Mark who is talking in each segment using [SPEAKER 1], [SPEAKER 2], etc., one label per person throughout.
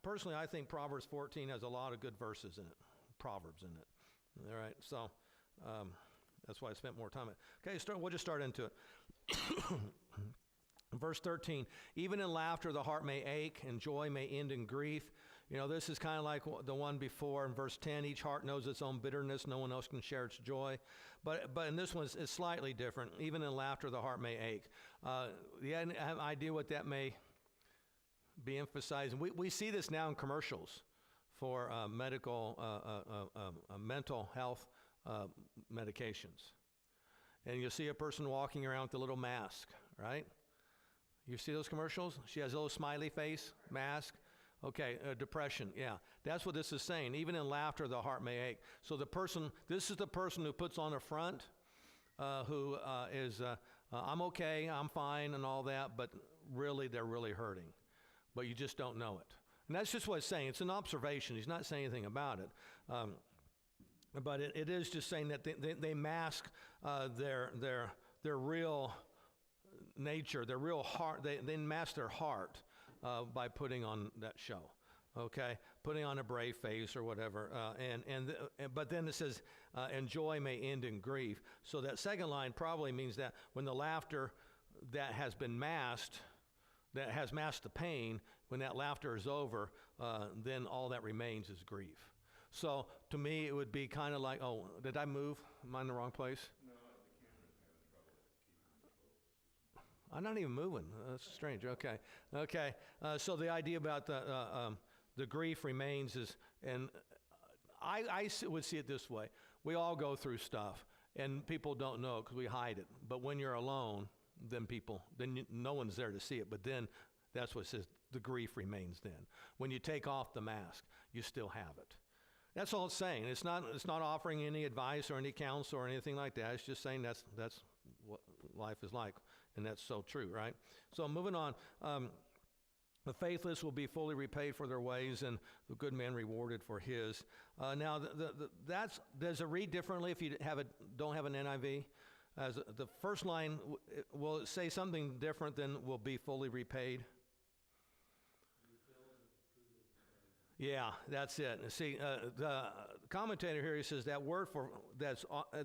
[SPEAKER 1] personally, I think Proverbs 14 has a lot of good verses in it, Proverbs in it. All right, so that's why I spent more time on it. Okay, we'll just start into it. Verse 13, even in laughter the heart may ache, and joy may end in grief. You know, this is kind of like the one before in verse 10. Each heart knows its own bitterness. No one else can share its joy. But in this one, it's slightly different. Even in laughter the heart may ache. You have an idea what that may be emphasizing? We see this now in commercials for mental health medications. And you'll see a person walking around with a little mask, right? You see those commercials? She has a little smiley face, mask. Okay, depression, yeah. That's what this is saying. Even in laughter, the heart may ache. So this is the person who puts on a front, who is, I'm okay, I'm fine, and all that, but really, they're really hurting. But you just don't know it. And that's just what it's saying. It's an observation. He's not saying anything about it. But it is just saying that they mask their real nature, their real heart. They mask their heart by putting on that show, okay, putting on a brave face or whatever. But then it says, and joy may end in grief. So that second line probably means that when the laughter that has been masked, that has masked the pain, when that laughter is over, then all that remains is grief. So to me, it would be kind of like, oh, did I move? Am I in the wrong place?
[SPEAKER 2] No, the camera's having trouble keeping the focus.
[SPEAKER 1] I'm not even moving. That's strange. Okay. So the idea about the grief remains is, and I would see it this way. We all go through stuff, and people don't know it because we hide it. But when you're alone, then no one's there to see it. But then that's what it says, the grief remains then. When you take off the mask, you still have it. That's all it's saying. It's not offering any advice or any counsel or anything like that. It's just saying that's what life is like, and that's so true, right? So moving on, the faithless will be fully repaid for their ways, and the good man rewarded for his. Now, does it read differently if you don't have an NIV? As the first line, will it say something different than will be fully repaid? Yeah, that's it. See, the commentator here, he says that word the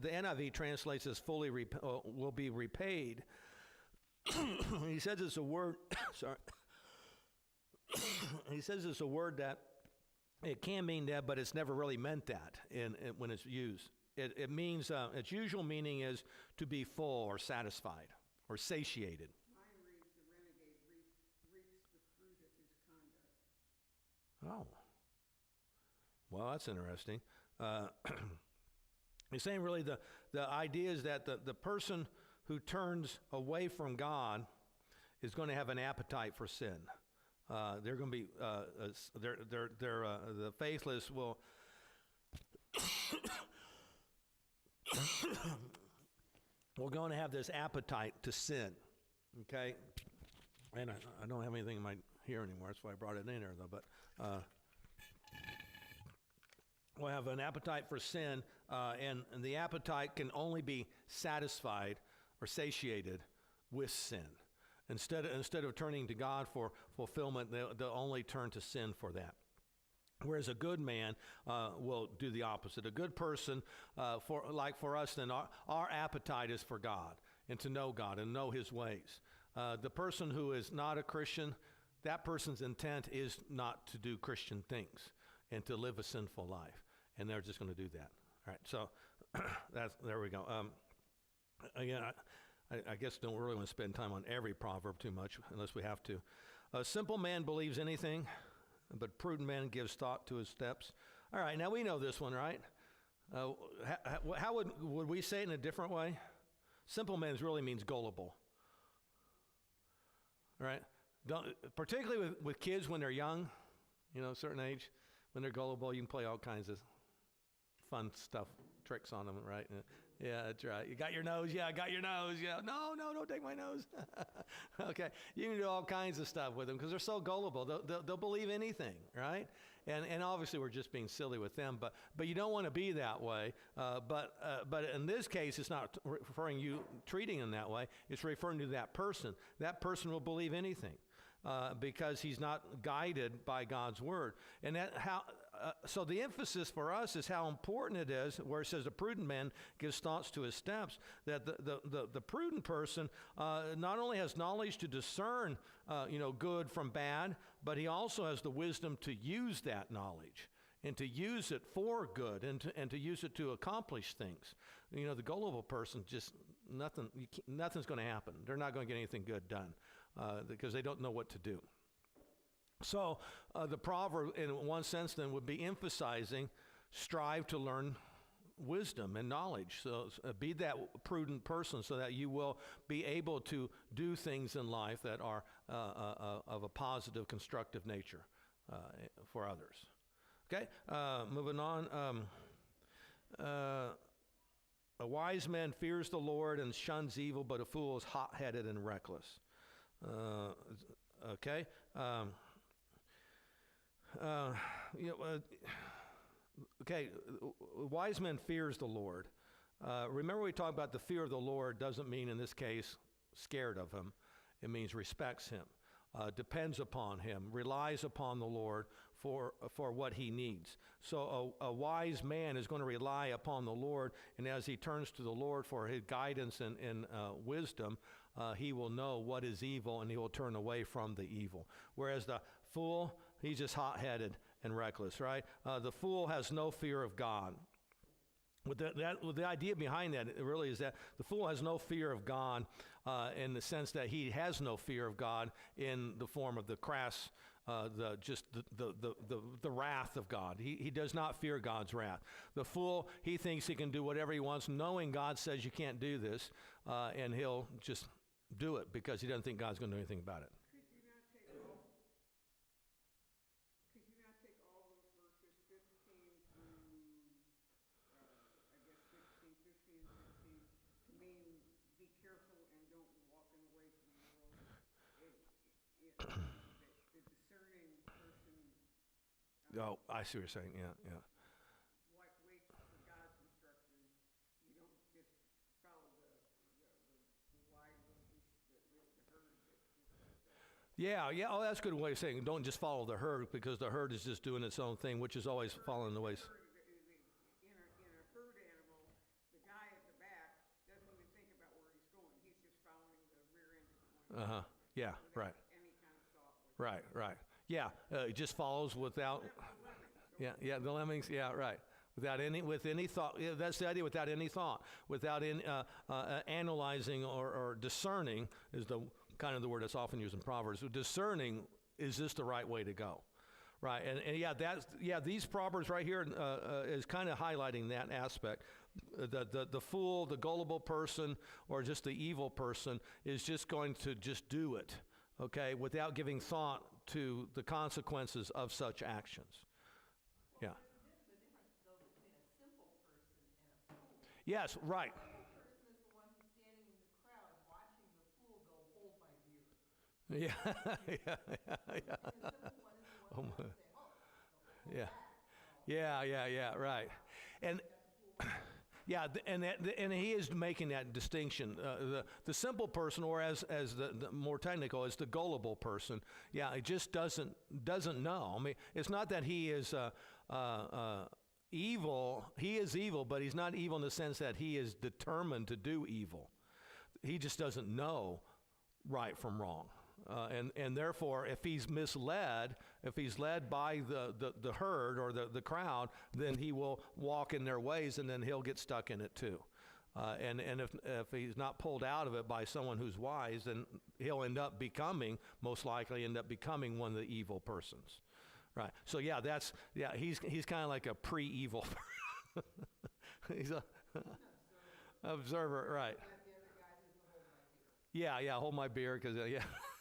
[SPEAKER 1] NIV translates as fully will be repaid. He says it's a word, sorry. He says it's a word that it can mean that, but it's never really meant that when it's used. It means, its usual meaning is to be full or satisfied or satiated.
[SPEAKER 3] Mine reads, the renegade reaps the fruit of his conduct.
[SPEAKER 1] Oh. Well, that's interesting. He's saying really the idea is that the person who turns away from God is going to have an appetite for sin. They're going to be, the faithless will, we're going to have this appetite to sin, okay? And I don't have anything in my here anymore, that's why I brought it in there, though, but we'll have an appetite for sin, and the appetite can only be satisfied or satiated with sin. Instead of turning to God for fulfillment, they'll only turn to sin for that. Whereas a good man will do the opposite. A good person, for us, then our appetite is for God and to know God and know His ways. The person who is not a Christian, that person's intent is not to do Christian things and to live a sinful life, and they're just going to do that. All right, so there we go. Again, I guess don't really want to spend time on every proverb too much unless we have to. A simple man believes anything, but prudent man gives thought to his steps. All right, now we know this one, right? How would we say it in a different way? Simple man really means gullible. All right? Particularly with kids when they're young, a certain age, when they're gullible, you can play all kinds of fun stuff, tricks on them, right? Yeah, that's right. You got your nose? Yeah, I got your nose. Yeah, no, don't take my nose. Okay, you can do all kinds of stuff with them because they're so gullible. They'll believe anything, right? And obviously we're just being silly with them, but you don't want to be that way. But in this case, it's not referring you treating them that way. It's referring to that person. That person will believe anything. because he's not guided by God's word. And so the emphasis for us is how important it is, where it says a prudent man gives thoughts to his steps, that the prudent person not only has knowledge to discern good from bad, but he also has the wisdom to use that knowledge and to use it for good and to use it to accomplish things. The gullible person, just nothing's going to happen. They're not going to get anything good done because they don't know what to do. So the proverb, in one sense, then, would be emphasizing, strive to learn wisdom and knowledge. So be that prudent person so that you will be able to do things in life that are of a positive, constructive nature for others. Okay, moving on. A wise man fears the Lord and shuns evil, but a fool is hot-headed and reckless. Okay. Okay, a wise man fears the Lord. Remember, we talked about the fear of the Lord doesn't mean, in this case, scared of him. It means respects him, depends upon him, relies upon the Lord for what he needs. So a wise man is going to rely upon the Lord, and as he turns to the Lord for his guidance and wisdom, he will know what is evil, and he will turn away from the evil. Whereas the fool, he's just hot-headed and reckless, right? The fool has no fear of God. With the idea behind that, it really is that the fool has no fear of God in the sense that he has no fear of God in the form of the crass, the wrath of God. He does not fear God's wrath. The fool, he thinks he can do whatever he wants, knowing God says you can't do this, and he'll just do it because he doesn't think God's going to do anything about it.
[SPEAKER 3] Could you not take all those verses 15 through, I guess 15 and 16 to mean be careful and don't walk in the ways of the world? The discerning person.
[SPEAKER 1] Oh, I see what you're saying. Yeah.
[SPEAKER 3] Waits for God's instruction. You don't just follow the wide, the herd that just does that.
[SPEAKER 1] Yeah. Oh, that's a good way of saying it. Don't just follow the herd, because the herd is just doing its own thing, which is always following the ways.
[SPEAKER 3] In a herd animal, the guy at the back doesn't even think about where he's going. He's just following the rear end of the one.
[SPEAKER 1] Yeah, right.
[SPEAKER 3] Any kind of thought.
[SPEAKER 1] Right. Yeah, it just follows without. Yeah, the lemmings. Yeah, right. With any thought. Yeah, that's the idea. Without any thought, without analyzing or discerning is the kind of the word that's often used in Proverbs. Discerning, is this the right way to go? Right, and these Proverbs right here is kind of highlighting that aspect. The fool, the gullible person, or just the evil person is just going to just do it, okay, without giving thought to the consequences of such actions. Yeah.
[SPEAKER 4] There's the difference, though, between a simple person and a fool.
[SPEAKER 1] Yes, right.
[SPEAKER 4] A simple person is the one who's standing in the crowd watching the fool go, hold my beer.
[SPEAKER 1] Yeah.
[SPEAKER 4] And the simple one is the one who's saying, oh, no, hold back.
[SPEAKER 1] Yeah, right. And yeah, and he is making that distinction. The simple person, or as the more technical, is the gullible person. Yeah, he just doesn't know. I mean, it's not that he is evil. He is evil, but he's not evil in the sense that he is determined to do evil. He just doesn't know right from wrong. And therefore, if he's misled, if he's led by the herd or the crowd, then he will walk in their ways, and then he'll get stuck in it too. And if he's not pulled out of it by someone who's wise, then he'll most likely end up becoming one of the evil persons. Right. So he's kind of like a pre-evil. He's a observer, right?
[SPEAKER 4] The other guy says, no, hold my beer.
[SPEAKER 1] Yeah, hold my beer,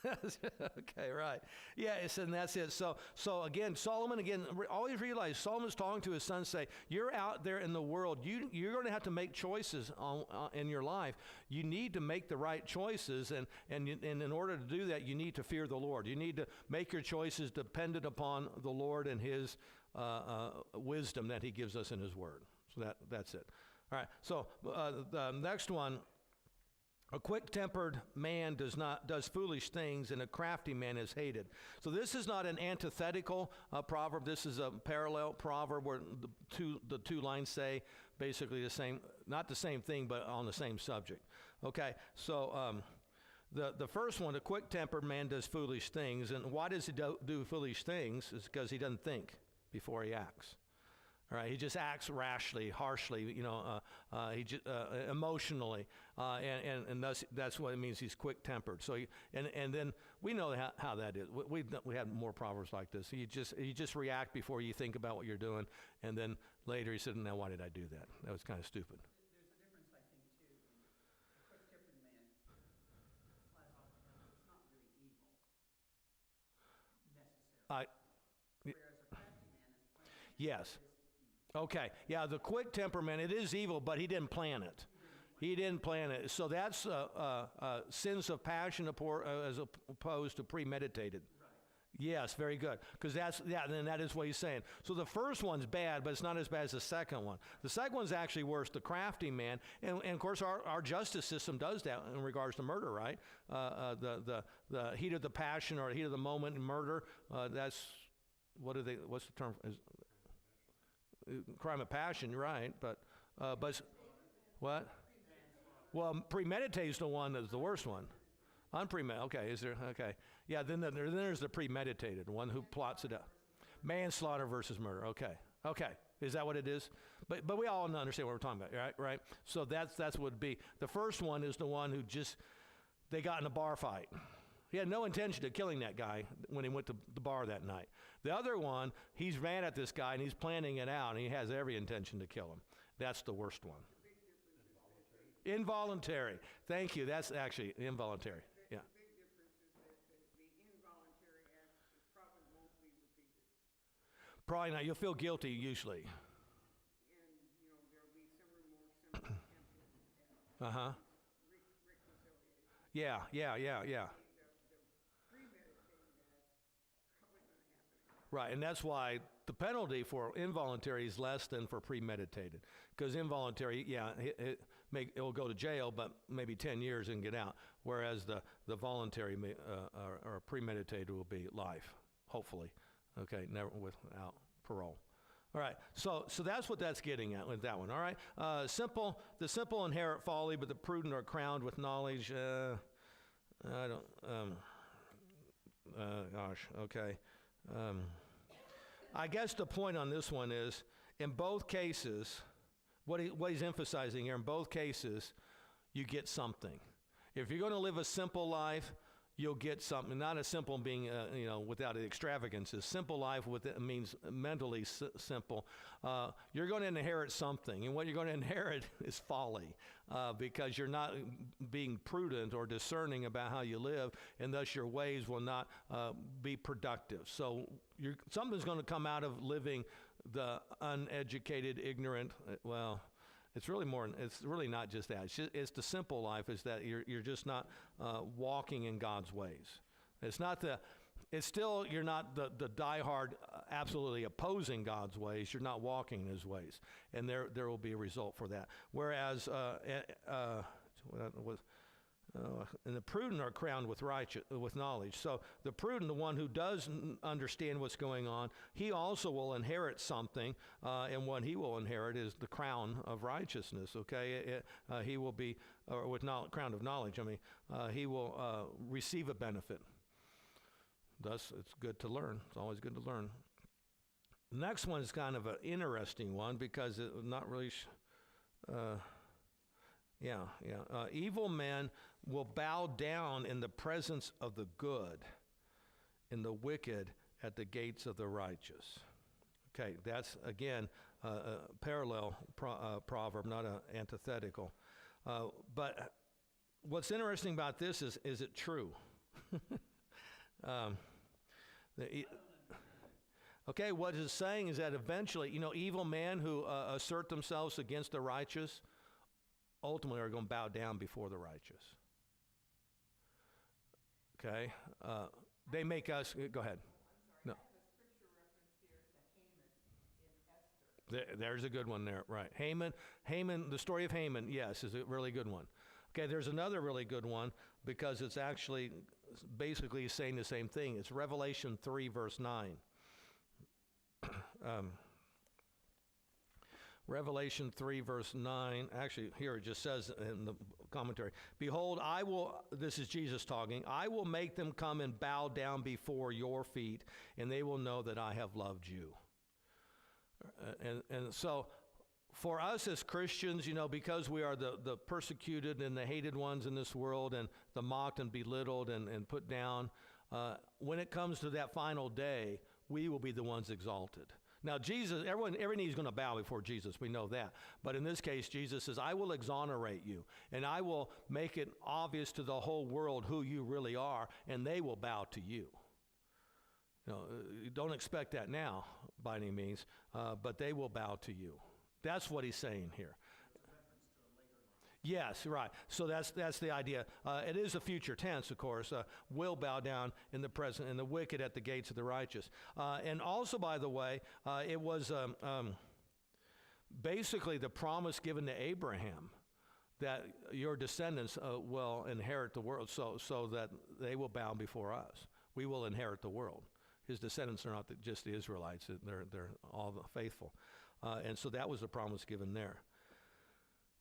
[SPEAKER 1] because okay, right. Yes, and that's it. So again, Solomon, always realize Solomon's talking to his son, say, you're out there in the world. You're going to have to make choices in your life. You need to make the right choices, and in order to do that, you need to fear the Lord. You need to make your choices dependent upon the Lord and His wisdom that He gives us in His Word. So that's it. All right. So the next one A quick-tempered man does foolish things, and a crafty man is hated. So this is not an antithetical proverb. This is a parallel proverb where the two lines say basically the same, not the same thing, but on the same subject. Okay, so the first one, a quick-tempered man does foolish things, and why does he do foolish things? It's because he doesn't think before he acts. All right, he just acts rashly, harshly, emotionally, and that's what it means. He's quick-tempered. So, and then we know how that is. We had more proverbs like this. You just react before you think about what you're doing, and then later you said, "Now, why did I do that? That was kind of stupid."
[SPEAKER 5] There's a difference, I think, too, in a quick-tempered man flies off the handle. It's not really evil, necessarily. Whereas a crafty man is planning.
[SPEAKER 1] Yes. Okay, yeah, the quick temperament, it is evil, but he didn't plan it. He didn't plan it. So that's sins of passion as opposed to premeditated.
[SPEAKER 5] Right.
[SPEAKER 1] Yes, very good. Because that is what he's saying. So the first one's bad, but it's not as bad as the second one. The second one's actually worse, the crafty man. And of course, our justice system does that in regards to murder, right? The heat of the passion or heat of the moment in murder, what's the term? Crime of passion, right? But what? Well, premeditated is the one that's the worst one. Unpremeditated. Okay, is there? Okay, yeah. Then there's the premeditated one who plots it out. Manslaughter versus murder. Okay. Is that what it is? But we all understand what we're talking about, right? So that's what it would be. The first one is the one who they got in a bar fight. He had no intention of killing that guy when he went to the bar that night. The other one, he's mad at this guy and he's planning it out and he has every intention to kill him. That's the worst one. Involuntary. Thank you. That's actually involuntary. Yeah.
[SPEAKER 3] The big difference is that the involuntary act probably won't be repeated.
[SPEAKER 1] Probably not. You'll feel guilty usually.
[SPEAKER 3] And, there'll be some remorse, some contempt, and
[SPEAKER 1] Uh-huh.
[SPEAKER 3] reconciliation.
[SPEAKER 1] Yeah.
[SPEAKER 3] The premeditated act, probably going to happen.
[SPEAKER 1] Right, and that's why the penalty for involuntary is less than for premeditated. Because involuntary, it will go to jail, but maybe 10 years and get out. Whereas the voluntary or premeditated will be life, hopefully. Okay, never without parole. All right, so that's what that's getting at with that one. All right, the simple inherit folly, but the prudent are crowned with knowledge. I don't. Gosh. Okay. I guess the point on this one is, in both cases, what he's emphasizing here, in both cases, you get something. If you're going to live a simple life, you'll get something. Not as simple being, without extravagances. Simple life means mentally simple. You're going to inherit something, and what you're going to inherit is folly, because you're not being prudent or discerning about how you live, and thus your ways will not be productive. So something's going to come out of living the uneducated, ignorant. It's really not just that. It's the simple life is that you're just not walking in God's ways. You're not the diehard, absolutely opposing God's ways. You're not walking in His ways, and there will be a result for that. Whereas, and the prudent are crowned with knowledge. So the prudent, the one who does understand what's going on, he also will inherit something, and what he will inherit is the crown of righteousness. Okay, he will be crown of knowledge. He will receive a benefit. Thus, it's good to learn. It's always good to learn. The next one is kind of an interesting one because it's not really. Evil men will bow down in the presence of the good, and the wicked at the gates of the righteous. Okay, that's again a parallel proverb, not an antithetical. But what's interesting about this is it true? Okay, what it's saying is that eventually, evil men who assert themselves against the righteous ultimately are going to bow down before the righteous. Okay? They make us, go ahead.
[SPEAKER 4] I'm
[SPEAKER 1] No.
[SPEAKER 4] sorry, I have a scripture reference here to Haman in Esther.
[SPEAKER 1] There's a good one there, right. Haman, the story of Haman, yes, is a really good one. Okay, there's another really good one because it's actually basically saying the same thing. It's Revelation 3, verse 9. Revelation 3, verse 9. Actually, here it just says in the commentary, behold, this is Jesus talking, I will make them come and bow down before your feet, and they will know that I have loved you. And so for us as Christians, because we are the persecuted and the hated ones in this world and the mocked and belittled and put down, when it comes to that final day, we will be the ones exalted. Now, Jesus, every knee is going to bow before Jesus. We know that. But in this case, Jesus says, I will exonerate you, and I will make it obvious to the whole world who you really are, and they will bow to you. You don't expect that now by any means, but they will bow to you. That's what he's saying here. Yes, right. So that's the idea. It is a future tense, of course. Will bow down in the present, and the wicked at the gates of the righteous. And also, by the way, it was basically the promise given to Abraham that your descendants will inherit the world, so that they will bow before us. We will inherit the world. His descendants are not just the Israelites; they're all the faithful, and so that was the promise given there.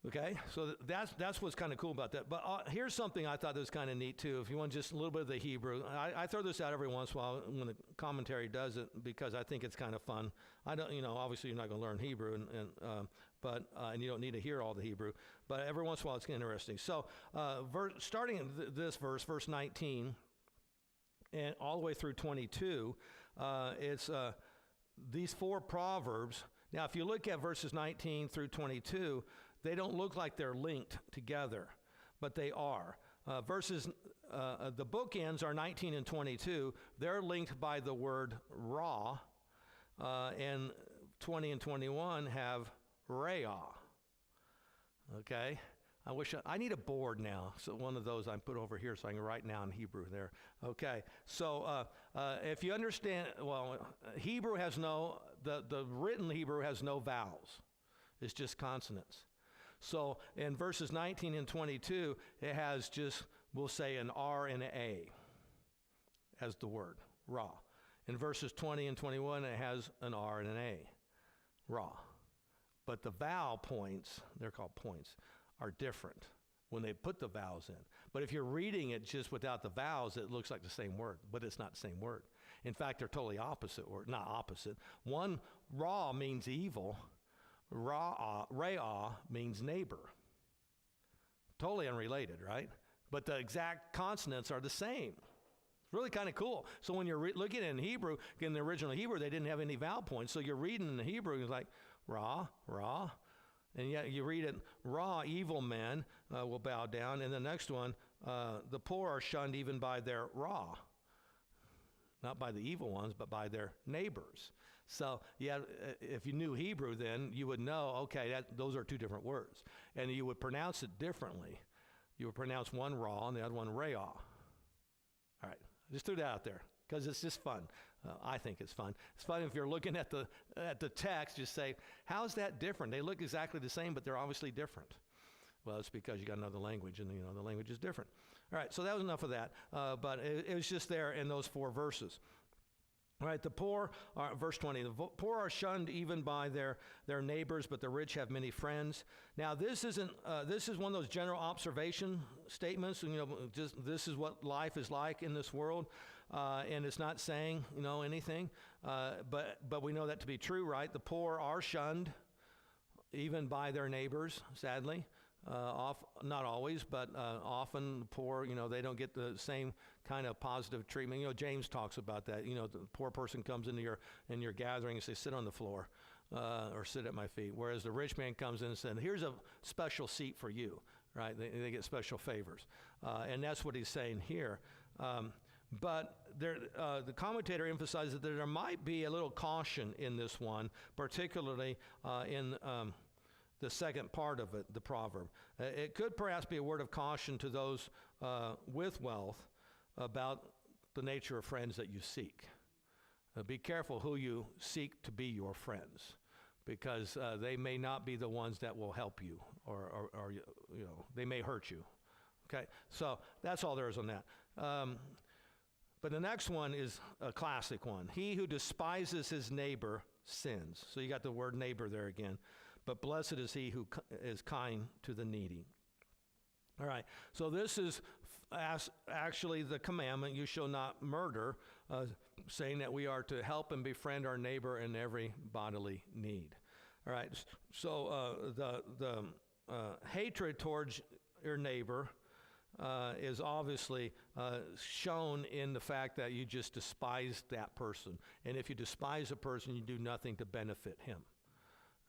[SPEAKER 1] Okay, so that's what's kind of cool about that. But here's something I thought that was kind of neat too. If you want just a little bit of the Hebrew, I throw this out every once in a while when the commentary does it because I think it's kind of fun. I don't, obviously you're not going to learn Hebrew, and you don't need to hear all the Hebrew. But every once in a while it's interesting. So starting in this verse 19, and all the way through 22, it's these 4 proverbs. Now, if you look at verses 19 through 22. They don't look like they're linked together, but they are. The bookends are 19 and 22. They're linked by the word ra, and 20 and 21 have reah. Okay? I need a board now, so one of those I put over here so I can write now in Hebrew there. Okay, so if you understand, Hebrew has the written Hebrew has no vowels. It's just consonants. So in verses 19 and 22, it has just, we'll say, an R and an A as the word, ra. In verses 20 and 21, it has an R and an A, ra. But the vowel points, they're called points, are different when they put the vowels in. But if you're reading it just without the vowels, it looks like the same word, but it's not the same word. In fact, they're totally opposite, or not opposite. One, ra means evil. Re'ah means neighbor. Totally unrelated, right? But the exact consonants are the same. It's really kind of cool. So when you're looking in Hebrew, in the original Hebrew, they didn't have any vowel points. So you're reading in the Hebrew, it's like ra, and yet you read it, ra, evil men will bow down. And the next one, the poor are shunned even by their ra. Not by the evil ones, but by their neighbors. So, if you knew Hebrew, then you would know, okay, those are 2 different words. And you would pronounce it differently. You would pronounce one ra and the other one re'ah. All right, just threw that out there because it's just fun. I think it's fun. It's fun if you're looking at the text, just say, how's that different? They look exactly the same, but they're obviously different. Well, it's because you got another language, and the language is different. All right, so that was enough of that. But it was just there in those 4 verses. All right, the poor are, verse 20, the poor are shunned even by their neighbors, but the rich have many friends. Now, this is one of those general observation statements, just this is what life is like in this world, and it's not saying, anything, but we know that to be true, right? The poor are shunned even by their neighbors, sadly. Not always, but often the poor, they don't get the same kind of positive treatment. James talks about that. The poor person comes into your gathering and says, sit on the floor or sit at my feet. Whereas the rich man comes in and says, here's a special seat for you, right? They get special favors. And that's what he's saying here. But the commentator emphasizes that there might be a little caution in this one, particularly in the second part of it, the proverb. It could perhaps be a word of caution to those with wealth about the nature of friends that you seek. Be careful who you seek to be your friends, because they may not be the ones that will help you, or they may hurt you. Okay, so that's all there is on that. But the next one is a classic one. He who despises his neighbor sins. So you got the word neighbor there again. But blessed is he who is kind to the needy. All right, so this is actually the commandment, you shall not murder, saying that we are to help and befriend our neighbor in every bodily need. All right, so the hatred towards your neighbor is obviously shown in the fact that you just despise that person. And if you despise a person, you do nothing to benefit him.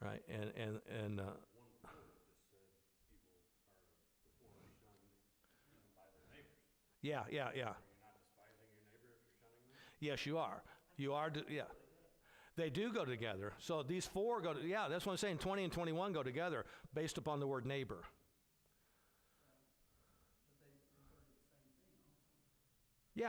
[SPEAKER 1] Right, and
[SPEAKER 2] One before just said the poor are shunned even by their neighbors.
[SPEAKER 1] yeah.
[SPEAKER 2] Are you not despising your neighbor if you're shunning them?
[SPEAKER 1] Yes, you are. You are, yeah. They do go together. So these four go to, yeah, that's what I'm saying. 20 and 21 go together based upon the word neighbor.
[SPEAKER 5] But they refer to the same thing also.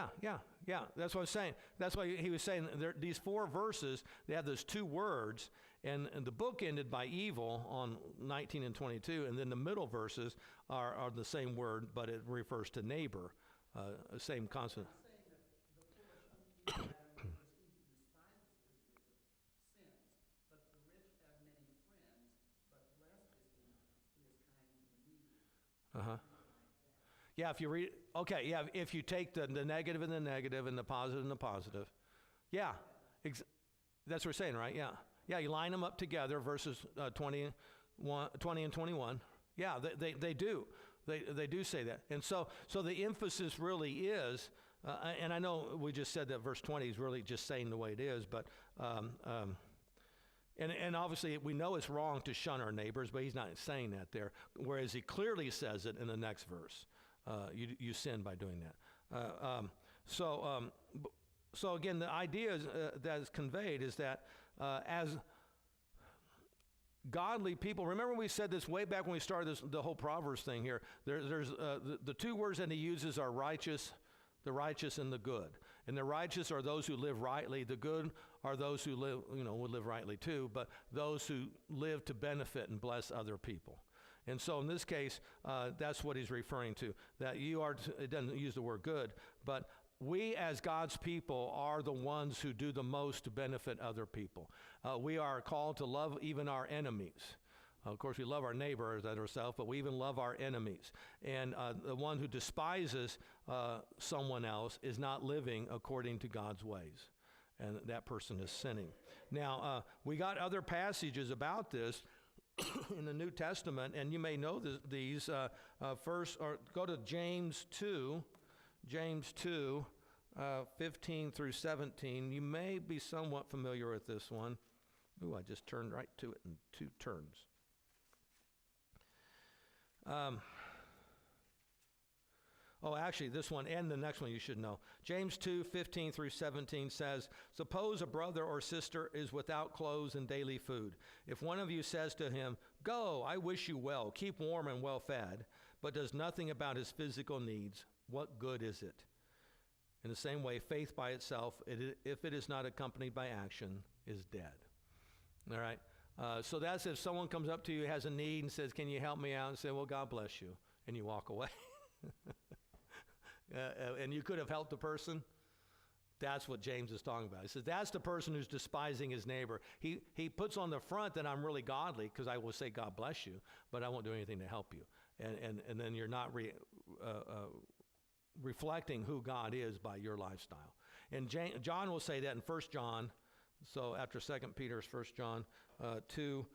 [SPEAKER 1] Yeah. That's what I'm saying. That's why he was saying these four verses, they have those two words, and the book ended by evil on 19 and 22, and then the middle verses are the same word, but it refers to neighbor, same consonant.
[SPEAKER 5] I'm saying that the foolish evil Adam refers he who despises his neighbor sins, but the rich have many friends, but blessed is he who is kind to the needy.
[SPEAKER 1] Uh-huh. Yeah, if you read, okay, yeah, if you take the negative and the negative and the positive and the positive. Yeah, that's what we're saying, right? Yeah. Yeah, you line them up together, verses 20 and 21. Yeah, they do. They do say that. And so the emphasis really is, and I know we just said that verse 20 is really just saying the way it is, but, and obviously we know it's wrong to shun our neighbors, but he's not saying that there, whereas he clearly says it in the next verse. You sin by doing that. So again, the idea that is conveyed is that as godly people, remember we said this way back when we started the whole Proverbs thing here. There's the two words that he uses are righteous, the righteous and the good. And the righteous are those who live rightly. The good are those who live, would live rightly too, but those who live to benefit and bless other people. And so in this case, that's what he's referring to, that you are, it doesn't use the word good, but we as God's people are the ones who do the most to benefit other people. We are called to love even our enemies. Of course, we love our neighbors as ourselves, but we even love our enemies. And the one who despises someone else is not living according to God's ways. And that person is sinning. Now, we got other passages about this in the New Testament, and you may know these. First, or go to James 2, 15 through 17. You may be somewhat familiar with this one. Ooh, I just turned right to it in two turns. Actually, this one and the next one you should know. James 2, 15 through 17 says, suppose a brother or sister is without clothes and daily food. If one of you says to him, go, I wish you well, keep warm and well fed, but does nothing about his physical needs, what good is it? In the same way, faith by itself, if it is not accompanied by action, is dead. All right? So that's if someone comes up to you, has a need, and says, can you help me out? And say, well, God bless you. And you walk away. And you could have helped the person. That's what James is talking about. He says, that's the person who's despising his neighbor. He puts on the front that I'm really godly because I will say, God bless you, but I won't do anything to help you. And then you're not reflecting who God is by your lifestyle. And John will say that in 1 John. So after 2 Peter is 1 John 2,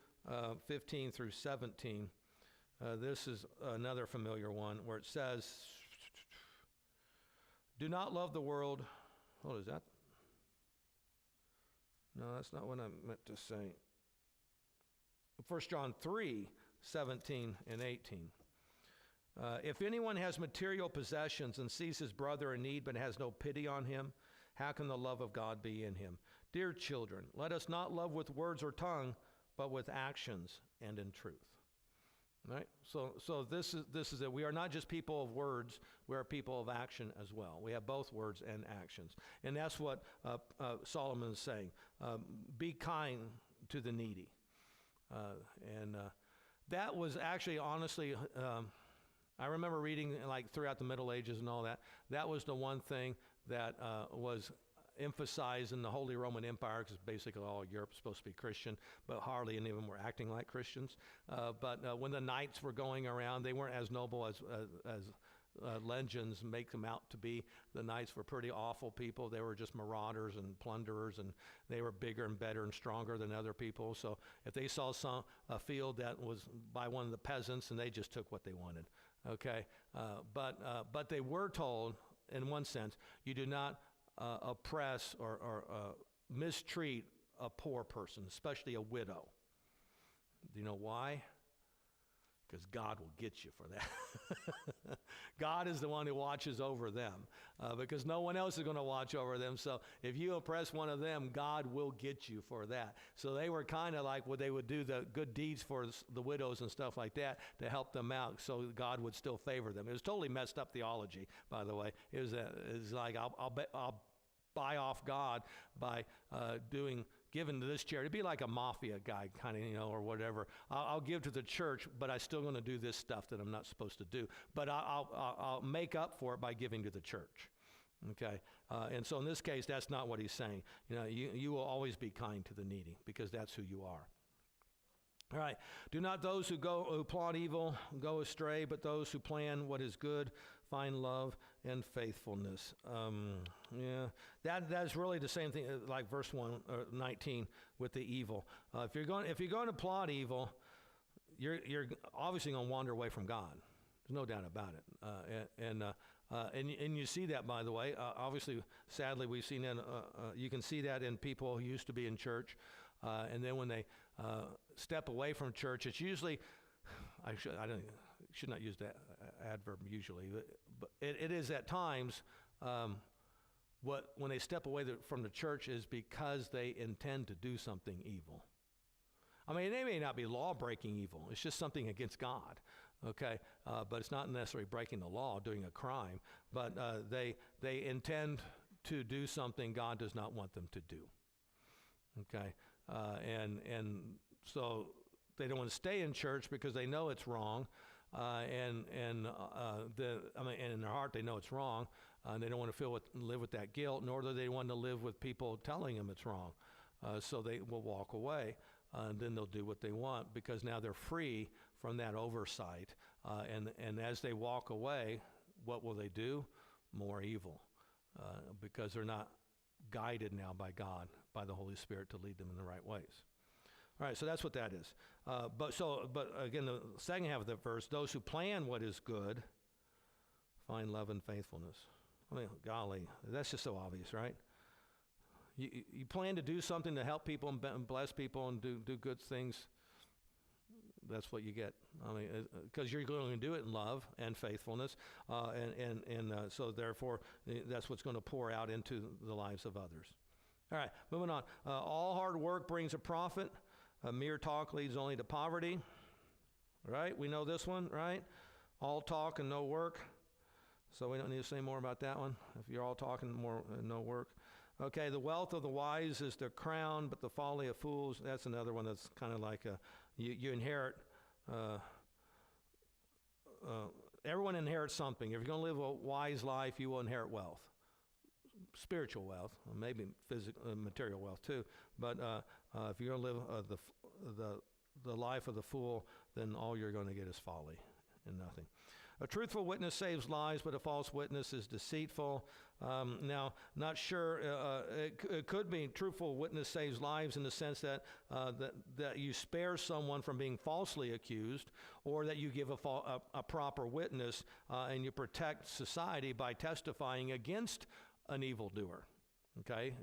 [SPEAKER 1] 15 through 17. This is another familiar one where it says, do not love the world. What is that? No, that's not what I meant to say. 1 John 3, 17 and 18. If anyone has material possessions and sees his brother in need but has no pity on him, how can the love of God be in him? Dear children, let us not love with words or tongue, but with actions and in truth. Right? So this is it. We are not just people of words, we are people of action as well. We have both words and actions. And that's what Solomon is saying. Be kind to the needy. And that was actually, honestly, I remember reading like throughout the Middle Ages and all that. That was the one thing that was emphasized in the Holy Roman Empire, because basically all Europe is supposed to be Christian, but hardly any of them were acting like Christians. But when the knights were going around, they weren't as noble as legends make them out to be. The knights were pretty awful people. They were just marauders and plunderers, and they were bigger and better and stronger than other people. So if they saw a field that was by one of the peasants, and they just took what they wanted. Okay, but they were told, in one sense, you do not oppress or mistreat a poor person, especially a widow. Do you know why? Because God will get you for that. God is the one who watches over them, because no one else is going to watch over them. So if you oppress one of them, God will get you for that. So they were kind of like, they would do the good deeds for the widows and stuff like that to help them out, so God would still favor them. It was totally messed up theology, by the way. It was like, I'll buy off God by giving to this charity. It'd be like a mafia guy kind of, or whatever. I'll give to the church, but I'm still going to do this stuff that I'm not supposed to do. But I'll make up for it by giving to the church. Okay, and so in this case, that's not what he's saying. You will always be kind to the needy, because that's who you are. All right. Do not those who plot evil go astray, but those who plan what is good find love and faithfulness. That's really the same thing, like verse 19 with the evil. If you're going to plot evil, you're obviously going to wander away from God. There's no doubt about it. And you see that, by the way. Obviously, sadly, we've seen that. You can see that in people who used to be in church, and then when they step away from church, it's usually, I should not use that adverb usually, but it is at times when they step away from the church is because they intend to do something evil. I mean, they may not be law-breaking evil. It's just something against God, okay? But it's not necessarily breaking the law, doing a crime. But they intend to do something God does not want them to do, okay? And so they don't want to stay in church because they know it's wrong, and in their heart they know it's wrong. They don't want to live with that guilt, nor do they want to live with people telling them it's wrong. So they will walk away, and then they'll do what they want, because now they're free from that oversight. And as they walk away, what will they do? More evil, because they're not guided now by God, by the Holy Spirit, to lead them in the right ways. All right, so that's what that is. But again, the second half of the verse, those who plan what is good find love and faithfulness. I mean, golly, that's just so obvious, right? You plan to do something to help people and bless people and do good things. That's what you get. I mean, because you're going to do it in love and faithfulness, so therefore, that's what's going to pour out into the lives of others. All right, moving on. All hard work brings a profit. Mere talk leads only to poverty. Right? We know this one, right? All talk and no work. So we don't need to say more about that one. If you're all talking, more and no work. Okay, the wealth of the wise is their crown, but the folly of fools, that's another one that's kind of like you inherit. Everyone inherits something. If you're going to live a wise life, you will inherit wealth. Spiritual wealth, maybe physical, material wealth too. But if you're going to live the life of the fool, then all you're going to get is folly and nothing. A truthful witness saves lives, but a false witness is deceitful. Now, not sure. It could be truthful witness saves lives in the sense that you spare someone from being falsely accused, or that you give a proper witness and you protect society by testifying against an evildoer. Okay,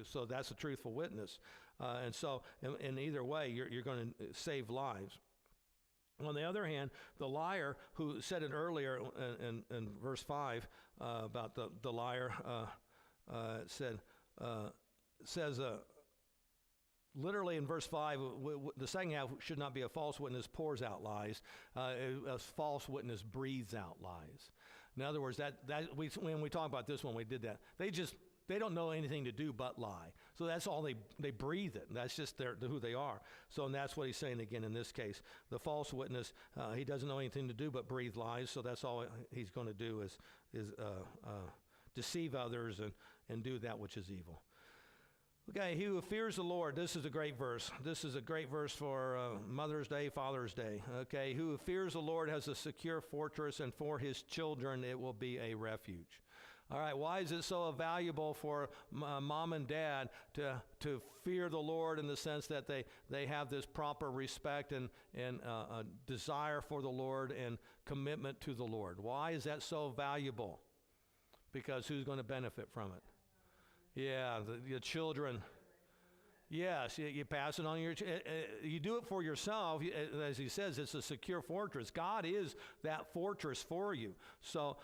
[SPEAKER 1] so that's a truthful witness, and so in either way, you're going to save lives. On the other hand, the liar, who said it earlier in verse 5 about the liar, says literally in verse 5, the second half should not be a false witness pours out lies. A false witness breathes out lies. In other words, when we talk about this one, we did that. They just they don't know anything to do but lie. So that's all they breathe it. And that's just who they are. So, and that's what he's saying again in this case. The false witness, he doesn't know anything to do but breathe lies. So that's all he's going to do is deceive others and do that which is evil. Okay, he who fears the Lord, this is a great verse. This is a great verse for Mother's Day, Father's Day. Okay, who fears the Lord has a secure fortress, and for his children it will be a refuge. All right, why is it so valuable for mom and dad to fear the Lord in the sense that they have this proper respect and desire for the Lord and commitment to the Lord? Why is that so valuable? Because who's going to benefit from it? Yeah, the children. Yes, you pass it on you do it for yourself. As he says, it's a secure fortress. God is that fortress for you. So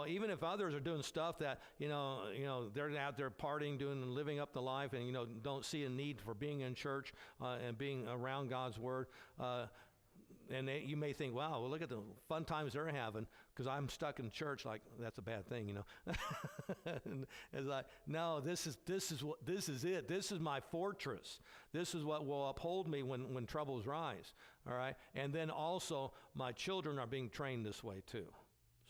[SPEAKER 1] even if others are doing stuff that, they're out there partying, living up the life and, don't see a need for being in church and being around God's word, and you may think, wow, well, look at the fun times they're having because I'm stuck in church. Like, that's a bad thing, And it's like, no, this is it. This is my fortress. This is what will uphold me when troubles rise. All right. And then also my children are being trained this way too.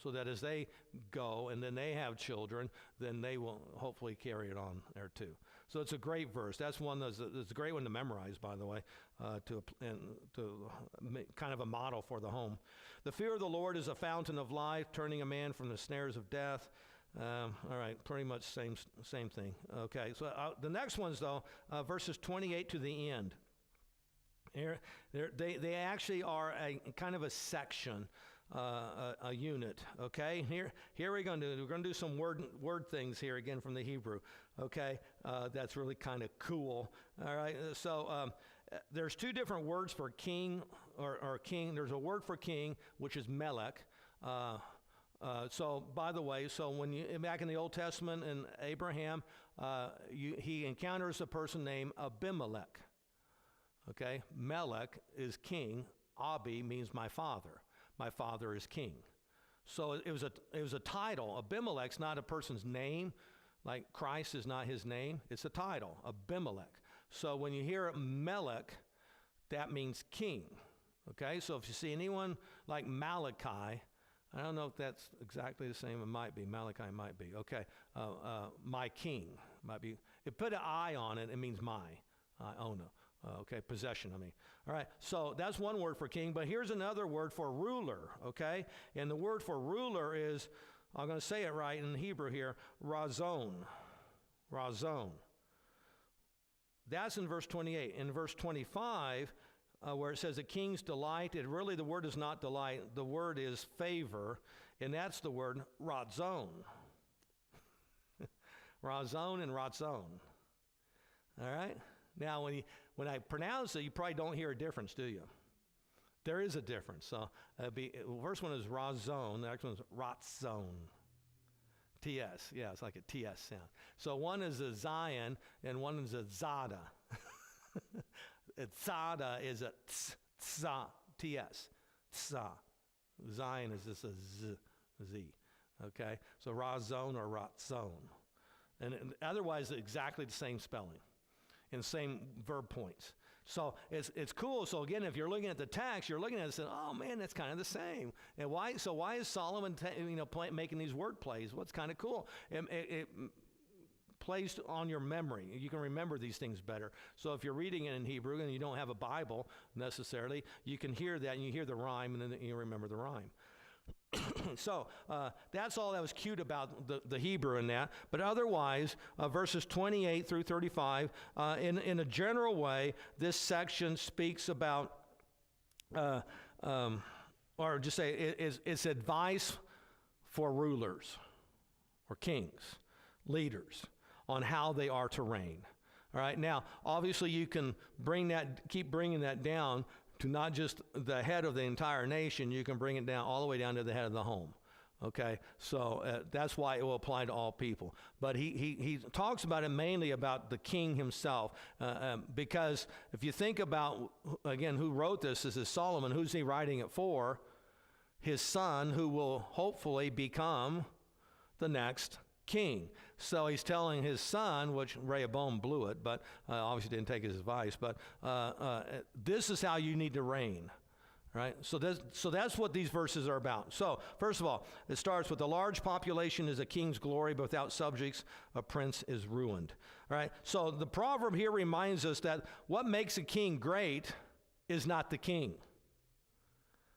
[SPEAKER 1] So that as they go and then they have children, then they will hopefully carry it on there too. So it's a great verse. That's one that's a great one to memorize, by the way, to make kind of a model for the home. The fear of the Lord is a fountain of life, turning a man from the snares of death. All right, pretty much same thing. Okay, so the next ones though, verses 28 to the end. Here, they actually are a kind of a section. A unit. Okay, here we're going to do some word things here again from the Hebrew. Okay, that's really kind of cool. All right, so there's two different words for king or king. There's a word for king which is melech. So by the way, so when you back in the Old Testament and Abraham, he encounters a person named Abimelech. Okay, Melech is king. Abi means my father. My father is king. So it was a title. Abimelech's not a person's name, like Christ is not his name. It's a title, Abimelech. So when you hear Melech, that means king. Okay, so if you see anyone like Malachi, I don't know if that's exactly the same. It might be. Malachi might be. Okay, my king might be. It put an I on it. It means my. Owner. Okay, possession, I mean. All right, so that's one word for king, but here's another word for ruler, okay? And the word for ruler is, I'm going to say it right in Hebrew here, razon. Razon. That's in verse 28. In verse 25, where it says the king's delight, the word is not delight, the word is favor, and that's the word razon. Razon and razon. All right? Now, when I pronounce it, you probably don't hear a difference, do you? There is a difference. So the first one is razon, the next one is ratzon. TS, yeah, it's like a TS sound. So one is a Zion and one is a Zada. Zada is a tsa, TS, tsa. Zion is just a Z. Okay, so razon or ratzon. And otherwise, exactly the same spelling. And same verb points. So it's cool. So again, if you're looking at the text, you're looking at it and saying, oh man, that's kind of the same. And why is Solomon making these word plays? Well, it's kind of cool. It plays on your memory. You can remember these things better. So if you're reading it in Hebrew and you don't have a Bible necessarily, you can hear that and you hear the rhyme and then you remember the rhyme. So that's all that was cute about the Hebrew in that. But otherwise, verses 28 through 35, in a general way, this section speaks about, or just say it's advice for rulers or kings, leaders, on how they are to reign. All right. Now, obviously, you can keep bringing that down to not just the head of the entire nation. You can bring it down all the way down to the head of the home. Okay, so that's why it will apply to all people. But he talks about it mainly about the king himself, because if you think about, again, who wrote this is Solomon. Who's he writing it for? His son, who will hopefully become the next king. So he's telling his son, which Rehoboam blew it, but obviously didn't take his advice, but this is how you need to reign. Right? So that's what these verses are about. So, first of all, it starts with a large population is a king's glory, but without subjects, a prince is ruined. All right? So the proverb here reminds us that what makes a king great is not the king.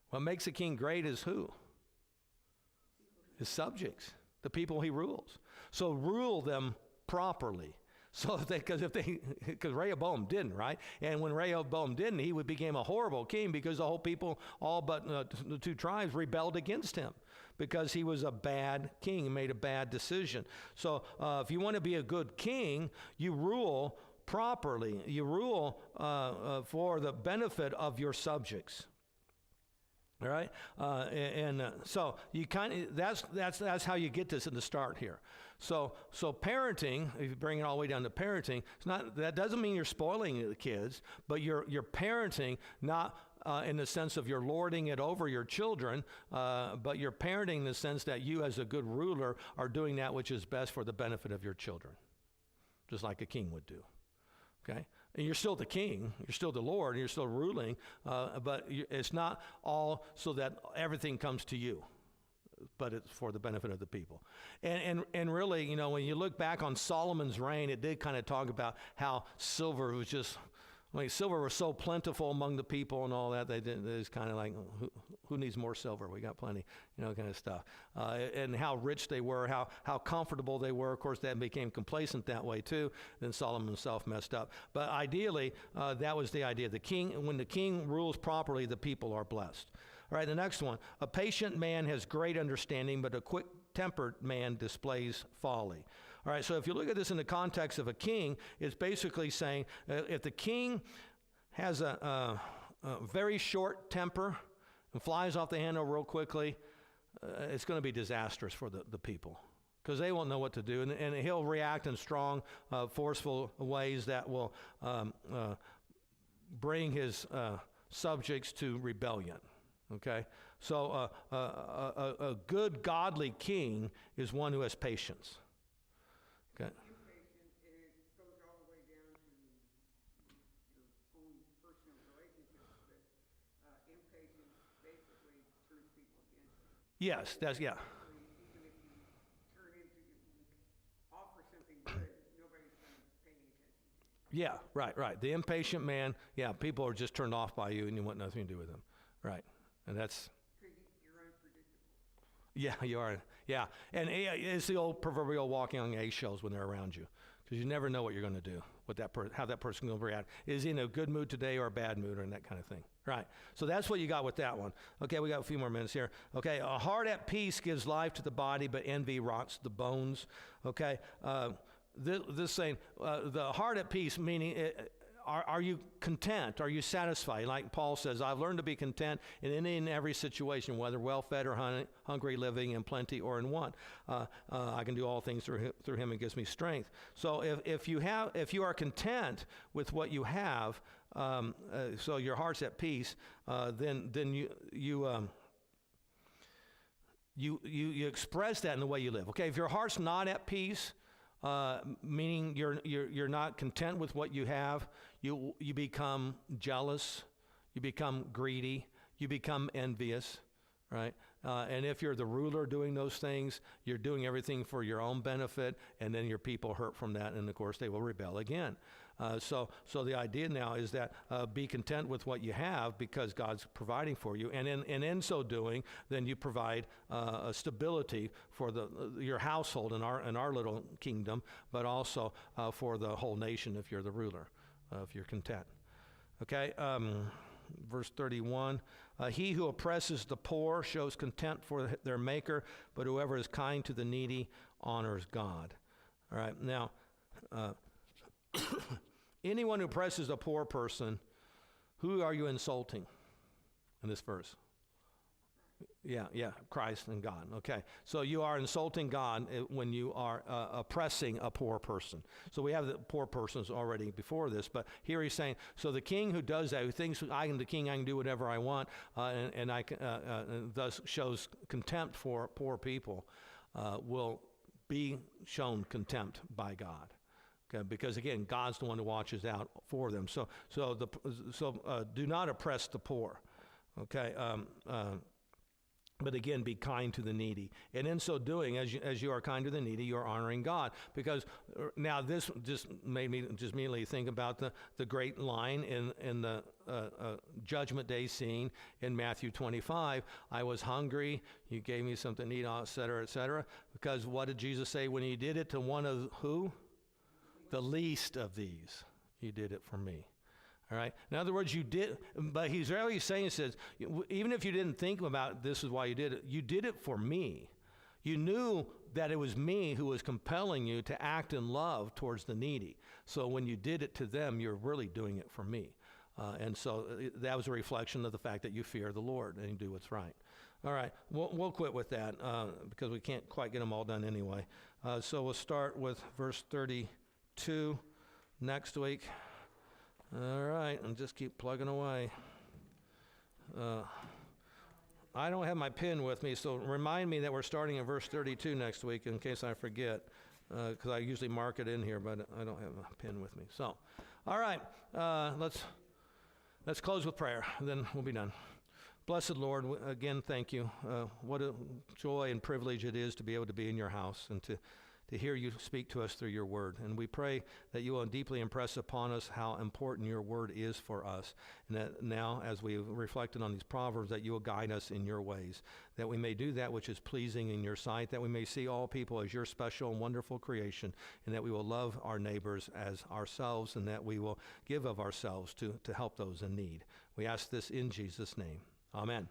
[SPEAKER 1] What makes a king great is who? His subjects, the people he rules. So rule them properly. So because Rehoboam didn't, right? And when Rehoboam didn't, he became a horrible king because the whole people, all but the two tribes, rebelled against him because he was a bad king. He made a bad decision. So if you want to be a good king, you rule properly. You rule for the benefit of your subjects. All right, so you that's how you get this in the start here. So parenting, if you bring it all the way down to parenting, that doesn't mean you're spoiling the kids, but you're parenting not in the sense of you're lording it over your children, but you're parenting in the sense that you as a good ruler are doing that which is best for the benefit of your children, just like a king would do. Okay? And you're still the king, you're still the Lord, and you're still ruling, but it's not all so that everything comes to you, but it's for the benefit of the people. And really, you know, when you look back on Solomon's reign, it did kind of talk about how silver was so plentiful among the people and all that. It's kind of like, who needs more silver? We got plenty, you know, kind of stuff. And how rich they were, how comfortable they were. Of course, that became complacent that way too. Then Solomon himself messed up. But ideally, that was the idea. When the king rules properly, the people are blessed. All right, the next one. A patient man has great understanding, but a quick-tempered man displays folly. All right, so if you look at this in the context of a king, it's basically saying if the king has a very short temper and flies off the handle real quickly, it's going to be disastrous for the people because they won't know what to do. And he'll react in strong, forceful ways that will bring his subjects to rebellion. Okay? So a good, godly king is one who has patience. Okay.
[SPEAKER 3] Impatient, it goes all the way down to your own personal relationships, but impatience basically turns people against you.
[SPEAKER 1] Yes,
[SPEAKER 3] Even if you offer something good, nobody's going to pay any attention to you.
[SPEAKER 1] Yeah, right. The impatient man, people are just turned off by you and you want nothing to do with them. Right. And that's...
[SPEAKER 3] Because you're unpredictable.
[SPEAKER 1] Yeah, you are. Yeah. And it's the old proverbial walking on eggshells when they're around you. Because you never know what you're going to do, how that person will react. Is he in a good mood today or a bad mood or that kind of thing? Right. So that's what you got with that one. Okay, we got a few more minutes here. Okay, a heart at peace gives life to the body, but envy rots the bones. Okay, this saying, the heart at peace, meaning... Are you content? Are you satisfied? Like Paul says, I've learned to be content in any and every situation, whether well-fed or hungry, living in plenty or in want. I can do all things through him who gives me strength. So if you are content with what you have, so your heart's at peace, then you express that in the way you live. Okay, if your heart's not at peace, meaning you're not content with what you have, you become jealous, you become greedy, you become envious, right? And if you're the ruler doing those things, you're doing everything for your own benefit, and then your people hurt from that, and of course they will rebel again. So the idea now is that be content with what you have because God's providing for you, and in so doing, then you provide a stability for your household in our little kingdom, but also for the whole nation if you're the ruler, if you're content. Okay, verse 31. He who oppresses the poor shows contempt for their maker, but whoever is kind to the needy honors God. All right, now. Anyone who oppresses a poor person, who are you insulting in this verse? Yeah, Christ and God. Okay, so you are insulting God when you are oppressing a poor person. So we have the poor persons already before this, but here he's saying, so the king who does that, who thinks I am the king, I can do whatever I want, and thus shows contempt for poor people, will be shown contempt by God. Okay, because again, God's the one who watches out for them. So do not oppress the poor. Okay, but again, be kind to the needy. And in so doing, as you are kind to the needy, you are honoring God. Because now this just made me just immediately think about the great line in the Judgment Day scene in Matthew 25. I was hungry, you gave me something to eat, et cetera, et cetera. Because what did Jesus say when he did it to one of who? The least of these. You did it for me. All right. In other words, you did, but he's really saying, he says, even if you didn't think about this is why you did it for me. You knew that it was me who was compelling you to act in love towards the needy. So when you did it to them, you're really doing it for me. And so that was a reflection of the fact that you fear the Lord and you do what's right. All right. We'll quit with that because we can't quite get them all done anyway. So we'll start with verse 32 next week. All right, and just keep plugging away. I don't have my pen with me, so remind me that we're starting in verse 32 next week in case I forget, because I usually mark it in here, but I don't have a pen with me. So, all right, let's close with prayer, then we'll be done. Blessed Lord, again, thank you. What a joy and privilege it is to be able to be in your house and to hear you speak to us through your word. And we pray that you will deeply impress upon us how important your word is for us. And that now, as we reflected on these Proverbs, that you will guide us in your ways, that we may do that which is pleasing in your sight, that we may see all people as your special and wonderful creation, and that we will love our neighbors as ourselves, and that we will give of ourselves to help those in need. We ask this in Jesus' name. Amen.